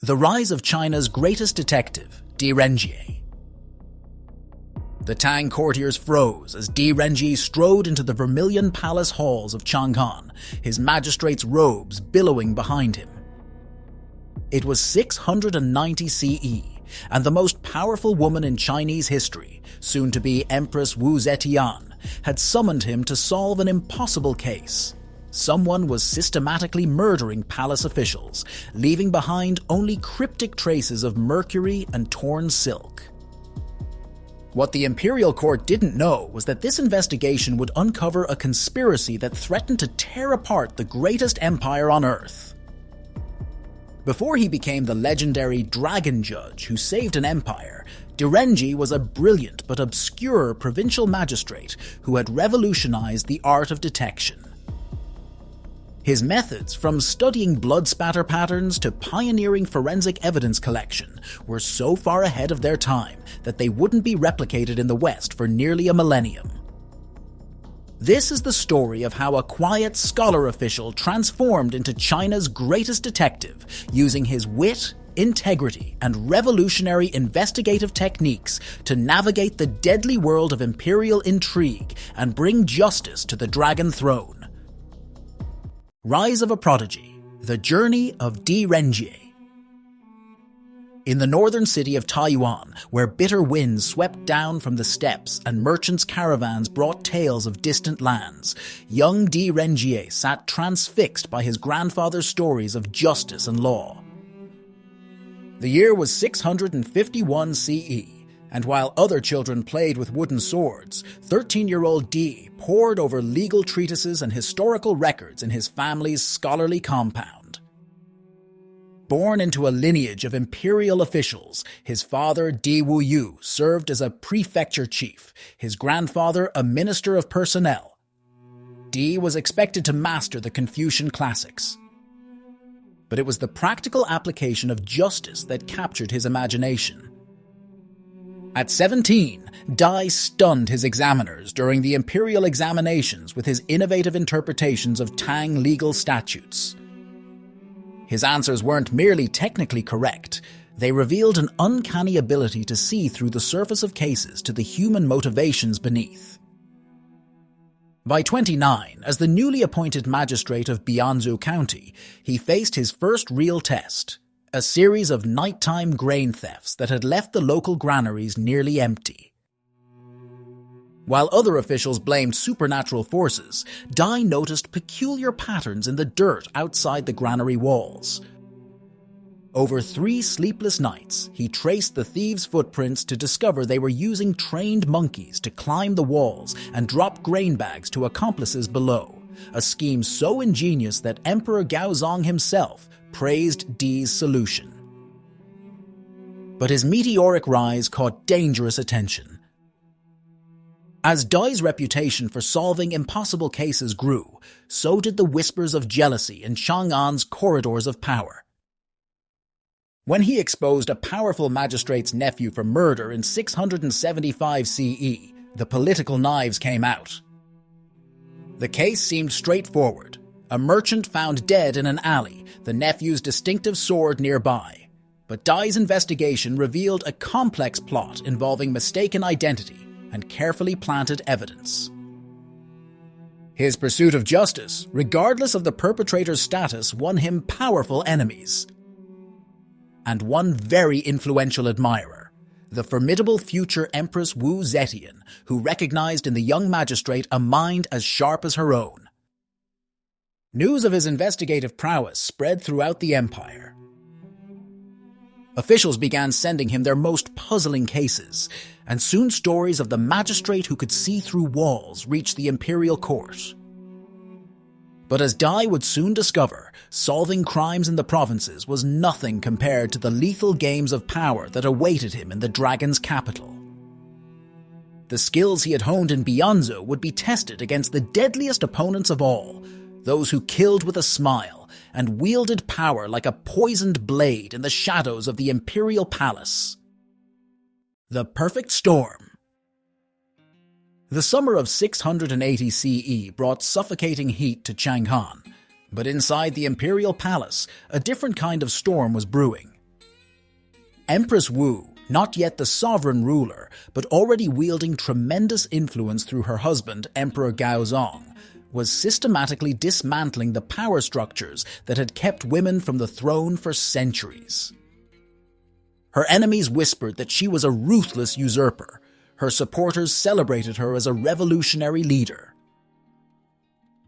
The rise of China's greatest detective, Renjie. The Tang courtiers froze as Renjie strode into the vermilion palace halls of Chang'an, his magistrate's robes billowing behind him. It was 690 CE, and the most powerful woman in Chinese history, soon to be Empress Wu Zetian, had summoned him to solve an impossible case. Someone was systematically murdering palace officials, leaving behind only cryptic traces of mercury and torn silk. What the imperial court didn't know was that this investigation would uncover a conspiracy that threatened to tear apart the greatest empire on Earth. Before he became the legendary dragon judge who saved an empire, Renjie was a brilliant but obscure provincial magistrate who had revolutionized the art of detection. His methods, from studying blood spatter patterns to pioneering forensic evidence collection, were so far ahead of their time that they wouldn't be replicated in the West for nearly a millennium. This is the story of how a quiet scholar official transformed into China's greatest detective, using his wit, integrity, and revolutionary investigative techniques to navigate the deadly world of imperial intrigue and bring justice to the Dragon Throne. Rise of a Prodigy, The Journey of Renjie. In the northern city of Taiwan, where bitter winds swept down from the steppes and merchants' caravans brought tales of distant lands, young Renjie sat transfixed by his grandfather's stories of justice and law. The year was 651 CE, and while other children played with wooden swords, 13-year-old Di pored over legal treatises and historical records in his family's scholarly compound. Born into a lineage of imperial officials, his father Di Wuyu served as a prefecture chief, his grandfather a minister of personnel. Di was expected to master the Confucian classics. But it was the practical application of justice that captured his imagination. At 17, Di stunned his examiners during the imperial examinations with his innovative interpretations of Tang legal statutes. His answers weren't merely technically correct, they revealed an uncanny ability to see through the surface of cases to the human motivations beneath. By 29, as the newly appointed magistrate of Bianzhou County, he faced his first real test, a series of nighttime grain thefts that had left the local granaries nearly empty. While other officials blamed supernatural forces, Di noticed peculiar patterns in the dirt outside the granary walls. Over 3 sleepless nights, he traced the thieves' footprints to discover they were using trained monkeys to climb the walls and drop grain bags to accomplices below, a scheme so ingenious that Emperor Gaozong himself praised Di's solution. But his meteoric rise caught dangerous attention. As Di's reputation for solving impossible cases grew, so did the whispers of jealousy in Chang'an's corridors of power. When he exposed a powerful magistrate's nephew for murder in 675 CE, the political knives came out. The case seemed straightforward. A merchant found dead in an alley, the nephew's distinctive sword nearby. But Di's investigation revealed a complex plot involving mistaken identity and carefully planted evidence. His pursuit of justice, regardless of the perpetrator's status, won him powerful enemies. And one very influential admirer, the formidable future Empress Wu Zetian, who recognized in the young magistrate a mind as sharp as her own. News of his investigative prowess spread throughout the empire. Officials began sending him their most puzzling cases, and soon stories of the magistrate who could see through walls reached the imperial court. But as Di would soon discover, solving crimes in the provinces was nothing compared to the lethal games of power that awaited him in the dragon's capital. The skills he had honed in Bianzhou would be tested against the deadliest opponents of all, those who killed with a smile and wielded power like a poisoned blade in the shadows of the imperial palace. The perfect storm. The summer of 680 CE brought suffocating heat to Chang'an, but inside the imperial palace, a different kind of storm was brewing. Empress Wu, not yet the sovereign ruler, but already wielding tremendous influence through her husband, Emperor Gaozong, was systematically dismantling the power structures that had kept women from the throne for centuries. Her enemies whispered that she was a ruthless usurper. Her supporters celebrated her as a revolutionary leader.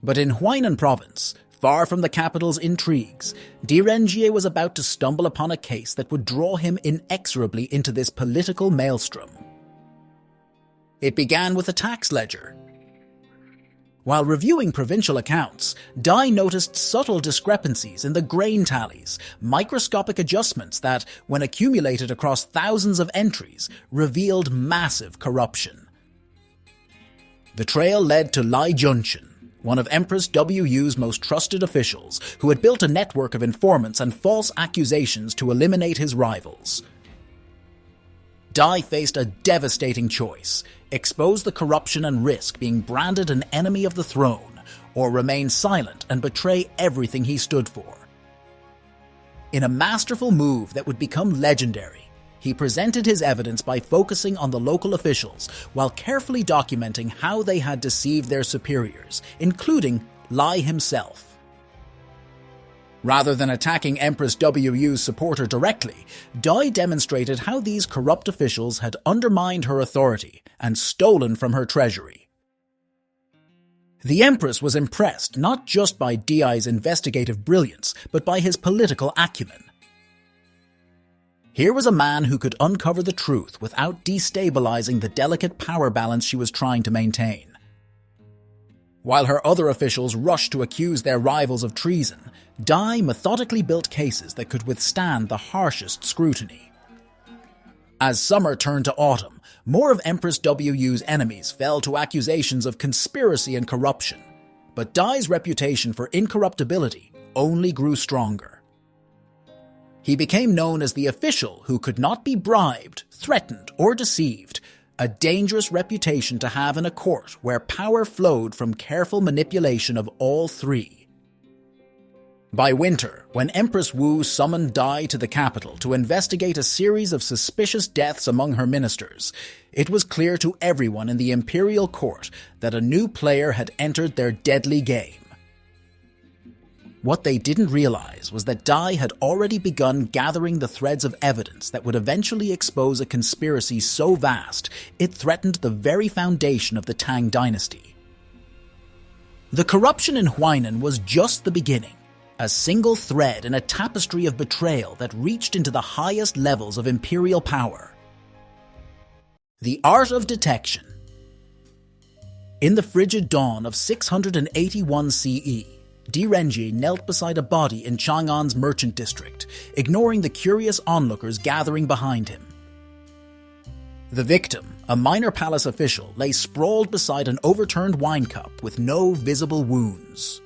But in Huainan province, far from the capital's intrigues, Renjie was about to stumble upon a case that would draw him inexorably into this political maelstrom. It began with a tax ledger. While reviewing provincial accounts, Dai noticed subtle discrepancies in the grain tallies, microscopic adjustments that, when accumulated across thousands of entries, revealed massive corruption. The trail led to Lai Junshin, one of Empress Wu's most trusted officials, who had built a network of informants and false accusations to eliminate his rivals. Dai faced a devastating choice: expose the corruption and risk being branded an enemy of the throne, or remain silent and betray everything he stood for. In a masterful move that would become legendary, he presented his evidence by focusing on the local officials while carefully documenting how they had deceived their superiors, including Lai himself. Rather than attacking Empress Wu's supporter directly, Dai demonstrated how these corrupt officials had undermined her authority and stolen from her treasury. The Empress was impressed not just by Dai's investigative brilliance, but by his political acumen. Here was a man who could uncover the truth without destabilizing the delicate power balance she was trying to maintain. While her other officials rushed to accuse their rivals of treason, Dai methodically built cases that could withstand the harshest scrutiny. As summer turned to autumn, more of Empress Wu's enemies fell to accusations of conspiracy and corruption, but Dai's reputation for incorruptibility only grew stronger. He became known as the official who could not be bribed, threatened, or deceived, a dangerous reputation to have in a court where power flowed from careful manipulation of all three. By winter, when Empress Wu summoned Dai to the capital to investigate a series of suspicious deaths among her ministers, it was clear to everyone in the imperial court that a new player had entered their deadly game. What they didn't realize was that Dai had already begun gathering the threads of evidence that would eventually expose a conspiracy so vast it threatened the very foundation of the Tang Dynasty. The corruption in Huainan was just the beginning, a single thread in a tapestry of betrayal that reached into the highest levels of imperial power. The art of detection. In the frigid dawn of 681 CE, Renjie knelt beside a body in Chang'an's merchant district, ignoring the curious onlookers gathering behind him. The victim, a minor palace official, lay sprawled beside an overturned wine cup with no visible wounds.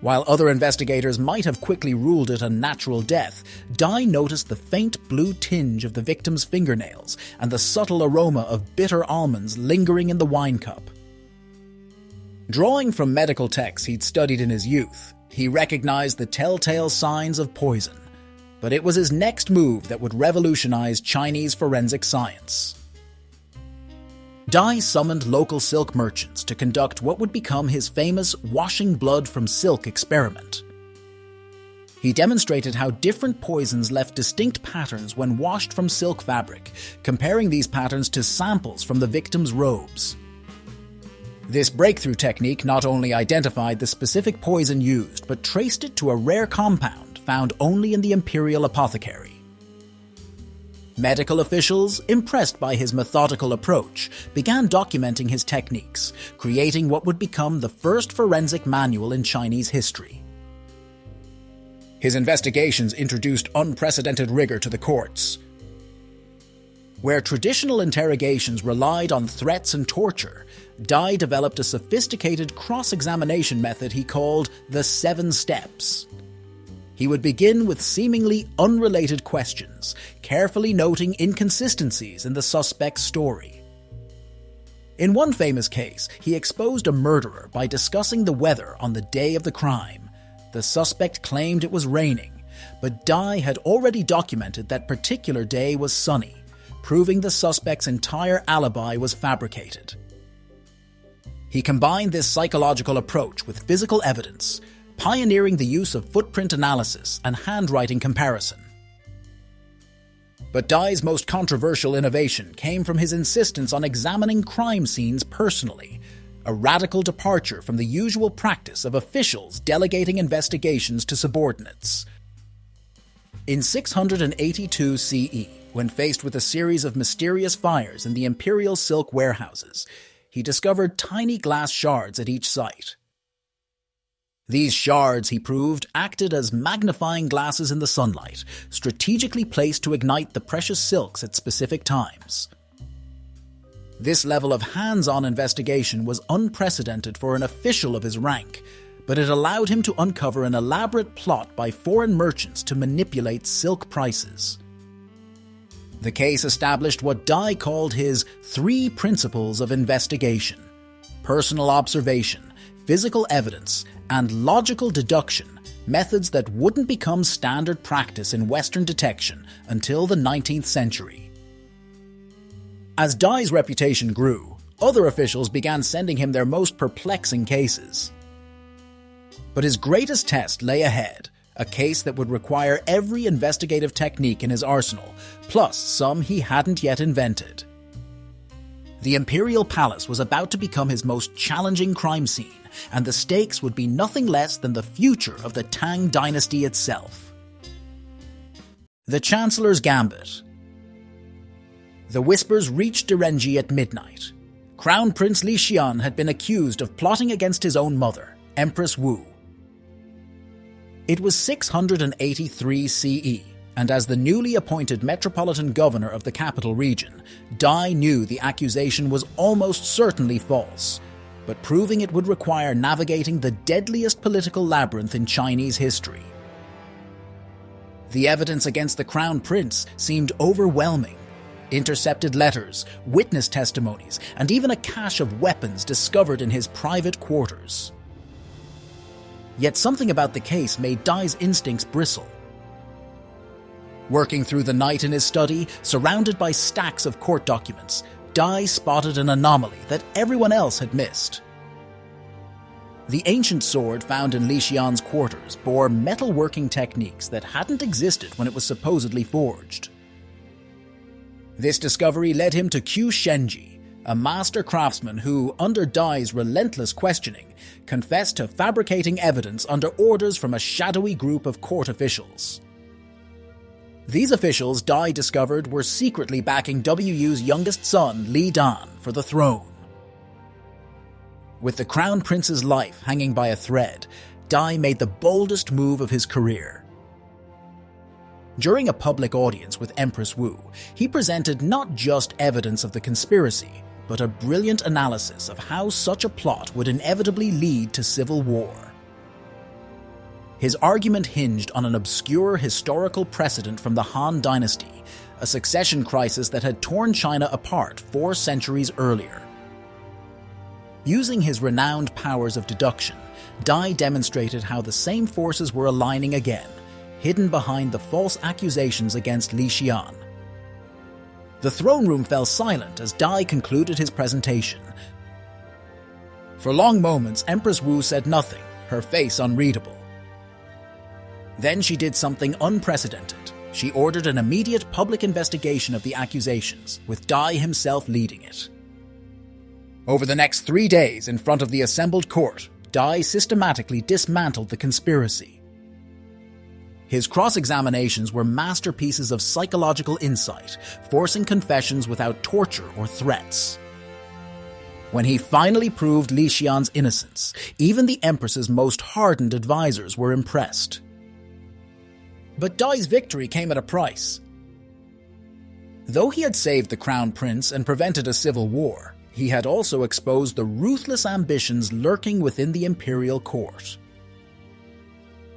While other investigators might have quickly ruled it a natural death, Dai noticed the faint blue tinge of the victim's fingernails and the subtle aroma of bitter almonds lingering in the wine cup. Drawing from medical texts he'd studied in his youth, he recognized the telltale signs of poison, but it was his next move that would revolutionize Chinese forensic science. Dai summoned local silk merchants to conduct what would become his famous washing blood from silk experiment. He demonstrated how different poisons left distinct patterns when washed from silk fabric, comparing these patterns to samples from the victim's robes. This breakthrough technique not only identified the specific poison used, but traced it to a rare compound found only in the imperial apothecary. Medical officials, impressed by his methodical approach, began documenting his techniques, creating what would become the first forensic manual in Chinese history. His investigations introduced unprecedented rigor to the courts. Where traditional interrogations relied on threats and torture, Dai developed a sophisticated cross-examination method he called the 7 Steps. He would begin with seemingly unrelated questions, carefully noting inconsistencies in the suspect's story. In one famous case, he exposed a murderer by discussing the weather on the day of the crime. The suspect claimed it was raining, but Dai had already documented that particular day was sunny, proving the suspect's entire alibi was fabricated. He combined this psychological approach with physical evidence, pioneering the use of footprint analysis and handwriting comparison. But Dai's most controversial innovation came from his insistence on examining crime scenes personally, a radical departure from the usual practice of officials delegating investigations to subordinates. In 682 CE, when faced with a series of mysterious fires in the imperial silk warehouses, he discovered tiny glass shards at each site. These shards, he proved, acted as magnifying glasses in the sunlight, strategically placed to ignite the precious silks at specific times. This level of hands-on investigation was unprecedented for an official of his rank, but it allowed him to uncover an elaborate plot by foreign merchants to manipulate silk prices. The case established what Dai called his 3 principles of investigation: personal observation, physical evidence, and logical deduction, methods that wouldn't become standard practice in Western detection until the 19th century. As Dai's reputation grew, other officials began sending him their most perplexing cases. But his greatest test lay ahead, a case that would require every investigative technique in his arsenal, plus some he hadn't yet invented. The Imperial Palace was about to become his most challenging crime scene, and the stakes would be nothing less than the future of the Tang Dynasty itself. The Chancellor's Gambit. The whispers reached Renjie at midnight. Crown Prince Lixian had been accused of plotting against his own mother, Empress Wu. It was 683 CE, and as the newly appointed metropolitan governor of the capital region, Dai knew the accusation was almost certainly false, but proving it would require navigating the deadliest political labyrinth in Chinese history. The evidence against the crown prince seemed overwhelming. Intercepted letters, witness testimonies, and even a cache of weapons discovered in his private quarters. Yet something about the case made Dai's instincts bristle. Working through the night in his study, surrounded by stacks of court documents, Dai spotted an anomaly that everyone else had missed. The ancient sword found in Lixian's quarters bore metalworking techniques that hadn't existed when it was supposedly forged. This discovery led him to Q Shenji, a master craftsman who, under Dai's relentless questioning, confessed to fabricating evidence under orders from a shadowy group of court officials. These officials, Dai discovered, were secretly backing WU's youngest son, Li Dan, for the throne. With the crown prince's life hanging by a thread, Dai made the boldest move of his career. During a public audience with Empress Wu, he presented not just evidence of the conspiracy, but a brilliant analysis of how such a plot would inevitably lead to civil war. His argument hinged on an obscure historical precedent from the Han Dynasty, a succession crisis that had torn China apart 4 centuries earlier. Using his renowned powers of deduction, Dai demonstrated how the same forces were aligning again, hidden behind the false accusations against Lixian. The throne room fell silent as Dai concluded his presentation. For long moments, Empress Wu said nothing, her face unreadable. Then she did something unprecedented. She ordered an immediate public investigation of the accusations, with Dai himself leading it. Over the next 3 days, in front of the assembled court, Dai systematically dismantled the conspiracy. His cross-examinations were masterpieces of psychological insight, forcing confessions without torture or threats. When he finally proved Lixian's innocence, even the Empress's most hardened advisors were impressed. But Dai's victory came at a price. Though he had saved the crown prince and prevented a civil war, he had also exposed the ruthless ambitions lurking within the imperial court.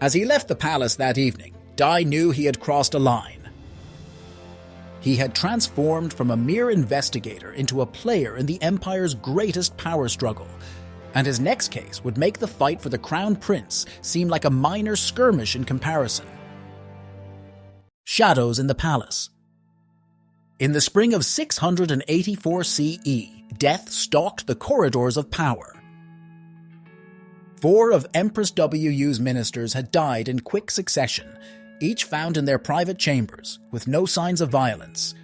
As he left the palace that evening, Dai knew he had crossed a line. He had transformed from a mere investigator into a player in the empire's greatest power struggle, and his next case would make the fight for the crown prince seem like a minor skirmish in comparison. Shadows in the Palace. In the spring of 684 CE, death stalked the corridors of power. 4 of Empress Wu's ministers had died in quick succession, each found in their private chambers, with no signs of violence.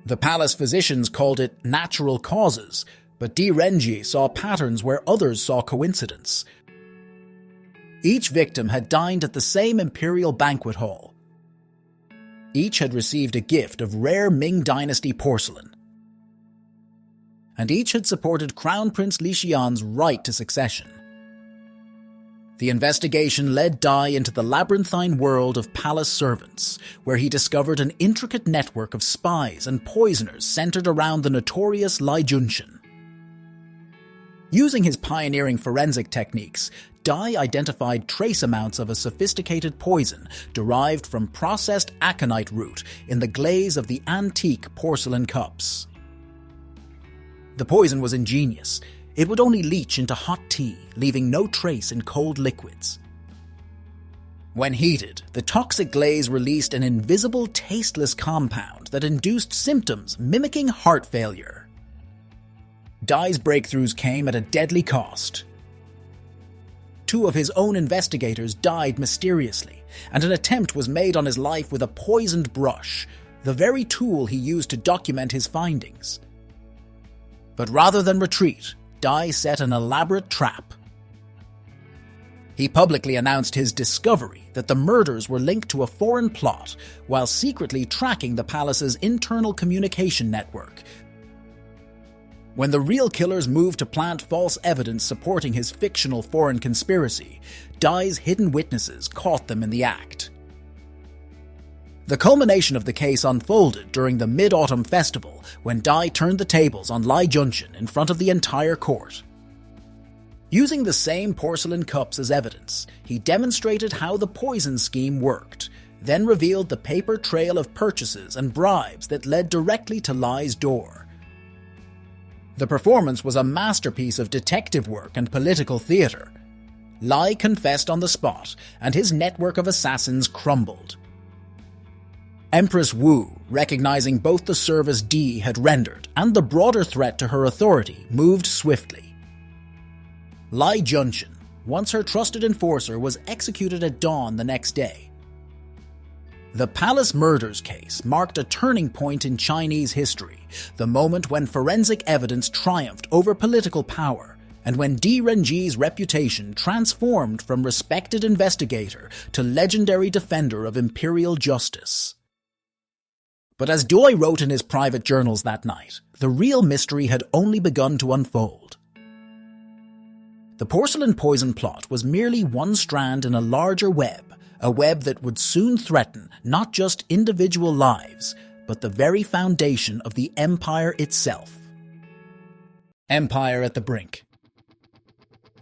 The palace physicians called it natural causes, but Renjie saw patterns where others saw coincidence. Each victim had dined at the same imperial banquet hall. Each had received a gift of rare Ming Dynasty porcelain. And each had supported Crown Prince Li Xian's right to succession. The investigation led Dai into the labyrinthine world of palace servants, where he discovered an intricate network of spies and poisoners centered around the notorious Lai Junshin. Using his pioneering forensic techniques, Dai identified trace amounts of a sophisticated poison derived from processed aconite root in the glaze of the antique porcelain cups. The poison was ingenious. It would only leach into hot tea, leaving no trace in cold liquids. When heated, the toxic glaze released an invisible, tasteless compound that induced symptoms mimicking heart failure. Dai's breakthroughs came at a deadly cost. 2 of his own investigators died mysteriously, and an attempt was made on his life with a poisoned brush, the very tool he used to document his findings. But rather than retreat, Dai set an elaborate trap. He publicly announced his discovery that the murders were linked to a foreign plot, while secretly tracking the palace's internal communication network. When the real killers moved to plant false evidence supporting his fictional foreign conspiracy, Dai's hidden witnesses caught them in the act. The culmination of the case unfolded during the Mid-Autumn Festival, when Dai turned the tables on Lai Junshin in front of the entire court. Using the same porcelain cups as evidence, he demonstrated how the poison scheme worked, then revealed the paper trail of purchases and bribes that led directly to Lai's door. The performance was a masterpiece of detective work and political theater. Lai confessed on the spot, and his network of assassins crumbled. Empress Wu, recognizing both the service Di had rendered and the broader threat to her authority, moved swiftly. Lai Junshin, once her trusted enforcer, was executed at dawn the next day. The palace murders case marked a turning point in Chinese history, the moment when forensic evidence triumphed over political power, and when Renjie's reputation transformed from respected investigator to legendary defender of imperial justice. But as Doi wrote in his private journals that night, the real mystery had only begun to unfold. The porcelain poison plot was merely one strand in a larger web, a web that would soon threaten not just individual lives, but the very foundation of the empire itself. Empire at the brink.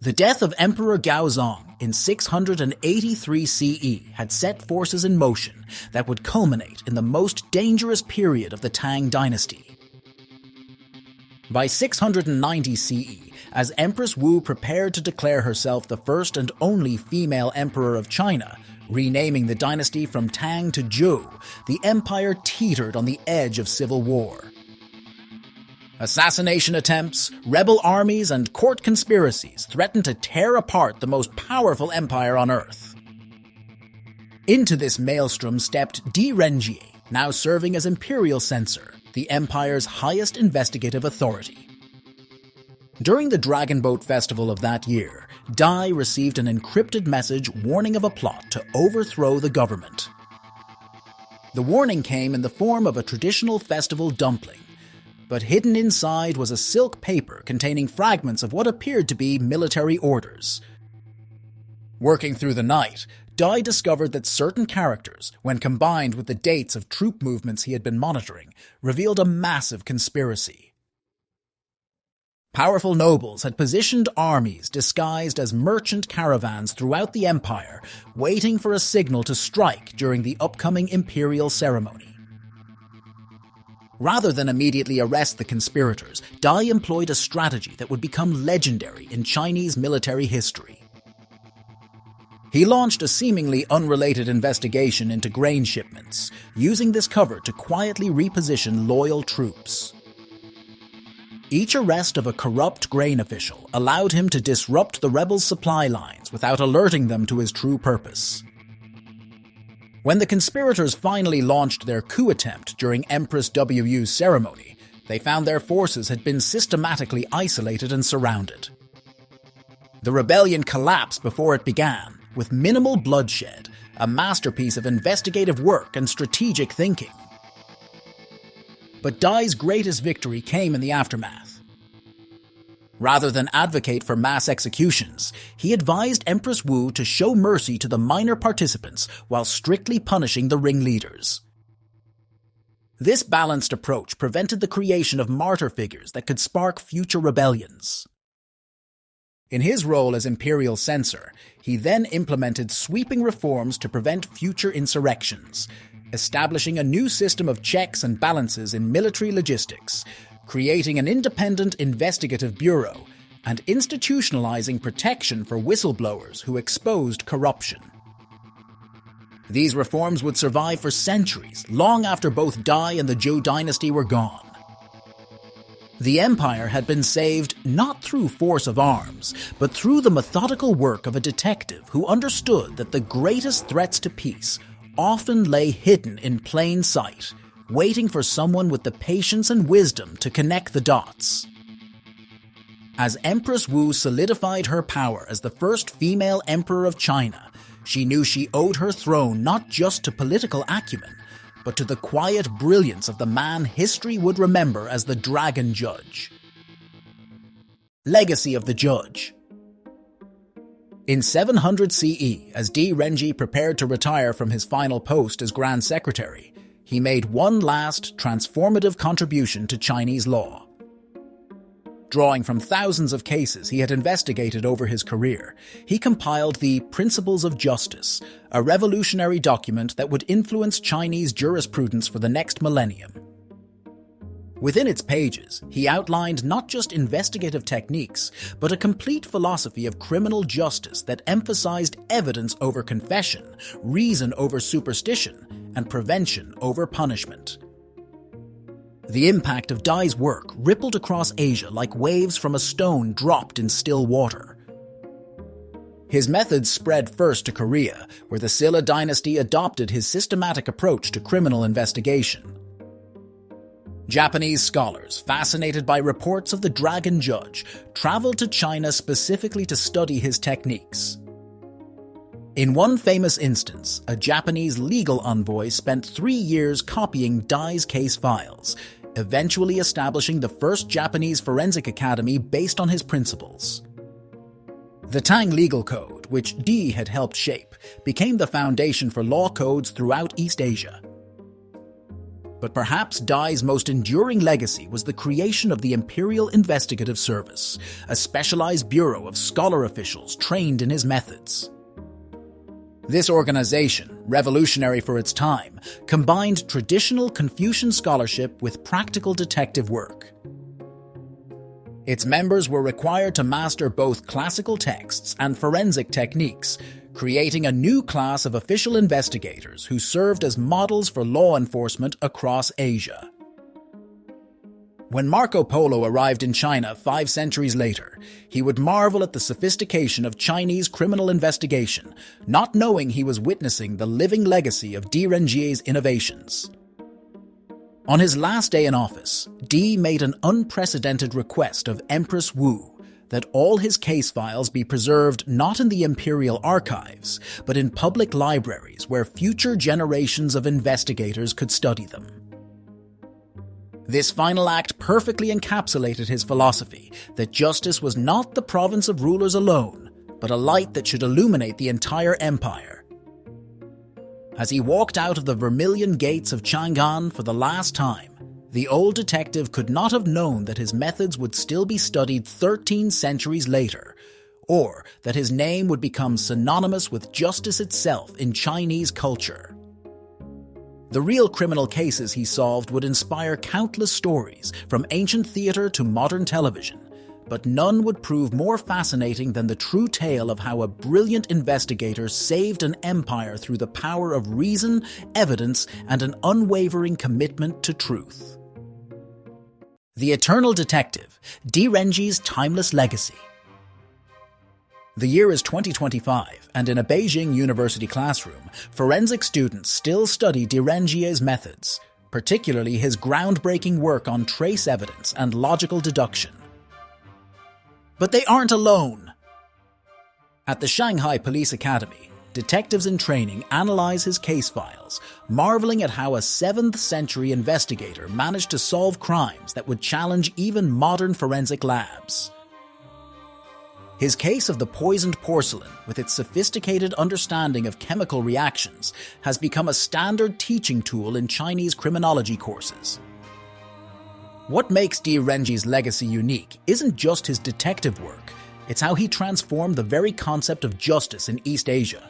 The death of Emperor Gaozong in 683 CE had set forces in motion that would culminate in the most dangerous period of the Tang Dynasty. By 690 CE, as Empress Wu prepared to declare herself the first and only female emperor of China, renaming the dynasty from Tang to Zhou, the empire teetered on the edge of civil war. Assassination attempts, rebel armies, and court conspiracies threatened to tear apart the most powerful empire on Earth. Into this maelstrom stepped Renjie, now serving as imperial censor, the empire's highest investigative authority. During the Dragon Boat Festival of that year, Dai received an encrypted message warning of a plot to overthrow the government. The warning came in the form of a traditional festival dumpling, but hidden inside was a silk paper containing fragments of what appeared to be military orders. Working through the night, Dai discovered that certain characters, when combined with the dates of troop movements he had been monitoring, revealed a massive conspiracy. Powerful nobles had positioned armies disguised as merchant caravans throughout the empire, waiting for a signal to strike during the upcoming imperial ceremony. Rather than immediately arrest the conspirators, Dai employed a strategy that would become legendary in Chinese military history. He launched a seemingly unrelated investigation into grain shipments, using this cover to quietly reposition loyal troops. Each arrest of a corrupt grain official allowed him to disrupt the rebels' supply lines without alerting them to his true purpose. When the conspirators finally launched their coup attempt during Empress Wu's ceremony, they found their forces had been systematically isolated and surrounded. The rebellion collapsed before it began, with minimal bloodshed, a masterpiece of investigative work and strategic thinking. But Dai's greatest victory came in the aftermath. Rather than advocate for mass executions, he advised Empress Wu to show mercy to the minor participants while strictly punishing the ringleaders. This balanced approach prevented the creation of martyr figures that could spark future rebellions. In his role as imperial censor, he then implemented sweeping reforms to prevent future insurrections, establishing a new system of checks and balances in military logistics, creating an independent investigative bureau, and institutionalizing protection for whistleblowers who exposed corruption. These reforms would survive for centuries, long after both Dai and the Zhou dynasty were gone. The empire had been saved not through force of arms, but through the methodical work of a detective who understood that the greatest threats to peace often lay hidden in plain sight, waiting for someone with the patience and wisdom to connect the dots. As Empress Wu solidified her power as the first female emperor of China, she knew she owed her throne not just to political acumen, but to the quiet brilliance of the man history would remember as the Dragon Judge. Legacy of the Judge. In 700 CE, as Renjie prepared to retire from his final post as Grand Secretary, he made one last, transformative contribution to Chinese law. Drawing from thousands of cases he had investigated over his career, he compiled the Principles of Justice, a revolutionary document that would influence Chinese jurisprudence for the next millennium. Within its pages, he outlined not just investigative techniques, but a complete philosophy of criminal justice that emphasized evidence over confession, reason over superstition, and prevention over punishment. The impact of Dai's work rippled across Asia like waves from a stone dropped in still water. His methods spread first to Korea, where the Silla dynasty adopted his systematic approach to criminal investigation. Japanese scholars, fascinated by reports of the Dragon Judge, traveled to China specifically to study his techniques. In one famous instance, a Japanese legal envoy spent 3 years copying Dai's case files, eventually establishing the first Japanese forensic academy based on his principles. The Tang legal code, which Dai had helped shape, became the foundation for law codes throughout East Asia. But perhaps Dai's most enduring legacy was the creation of the Imperial Investigative Service, a specialized bureau of scholar officials trained in his methods. This organization, revolutionary for its time, combined traditional Confucian scholarship with practical detective work. Its members were required to master both classical texts and forensic techniques, creating a new class of official investigators who served as models for law enforcement across Asia. When Marco Polo arrived in China 5 centuries later, he would marvel at the sophistication of Chinese criminal investigation, not knowing he was witnessing the living legacy of Renjie's innovations. On his last day in office, Dai made an unprecedented request of Empress Wu that all his case files be preserved not in the imperial archives, but in public libraries where future generations of investigators could study them. This final act perfectly encapsulated his philosophy that justice was not the province of rulers alone, but a light that should illuminate the entire empire. As he walked out of the vermilion gates of Chang'an for the last time, the old detective could not have known that his methods would still be studied 13 centuries later, or that his name would become synonymous with justice itself in Chinese culture. The real criminal cases he solved would inspire countless stories, from ancient theater to modern television, but none would prove more fascinating than the true tale of how a brilliant investigator saved an empire through the power of reason, evidence, and an unwavering commitment to truth. The Eternal Detective, Renjie's Timeless Legacy. The year is 2025, and in a Beijing university classroom, forensic students still study Renjie's methods, particularly his groundbreaking work on trace evidence and logical deduction. But they aren't alone. At the Shanghai Police Academy, detectives in training analyze his case files, marveling at how a 7th century investigator managed to solve crimes that would challenge even modern forensic labs. His case of the poisoned porcelain, with its sophisticated understanding of chemical reactions, has become a standard teaching tool in Chinese criminology courses. What makes Renjie's legacy unique isn't just his detective work, it's how he transformed the very concept of justice in East Asia.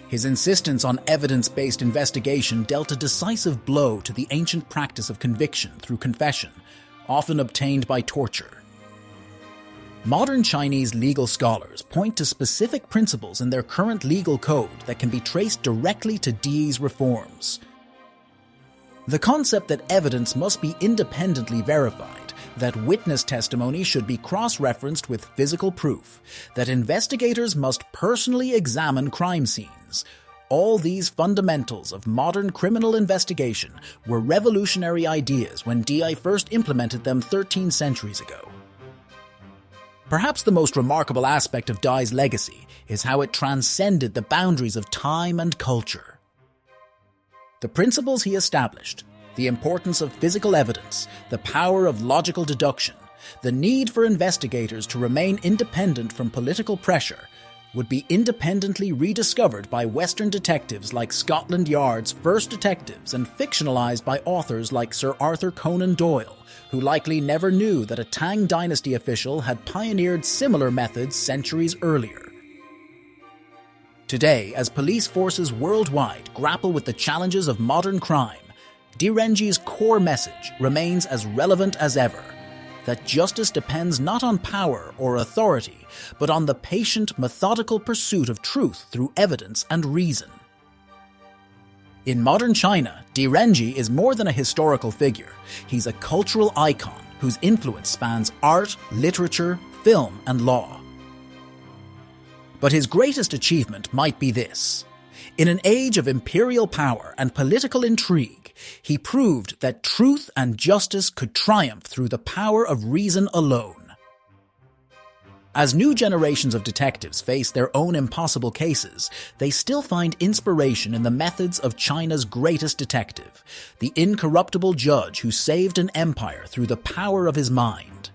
His insistence on evidence-based investigation dealt a decisive blow to the ancient practice of conviction through confession, often obtained by torture. Modern Chinese legal scholars point to specific principles in their current legal code that can be traced directly to Dee's reforms. The concept that evidence must be independently verified, that witness testimony should be cross-referenced with physical proof, that investigators must personally examine crime scenes. All these fundamentals of modern criminal investigation were revolutionary ideas when Dee first implemented them 13 centuries ago. Perhaps the most remarkable aspect of Dai's legacy is how it transcended the boundaries of time and culture. The principles he established, the importance of physical evidence, the power of logical deduction, the need for investigators to remain independent from political pressure, would be independently rediscovered by Western detectives like Scotland Yard's first detectives and fictionalized by authors like Sir Arthur Conan Doyle, who likely never knew that a Tang Dynasty official had pioneered similar methods centuries earlier. Today, as police forces worldwide grapple with the challenges of modern crime, Renjie's core message remains as relevant as ever, that justice depends not on power or authority, but on the patient, methodical pursuit of truth through evidence and reason. In modern China, Renjie is more than a historical figure. He's a cultural icon whose influence spans art, literature, film, and law. But his greatest achievement might be this. In an age of imperial power and political intrigue, he proved that truth and justice could triumph through the power of reason alone. As new generations of detectives face their own impossible cases, they still find inspiration in the methods of China's greatest detective, the incorruptible judge who saved an empire through the power of his mind.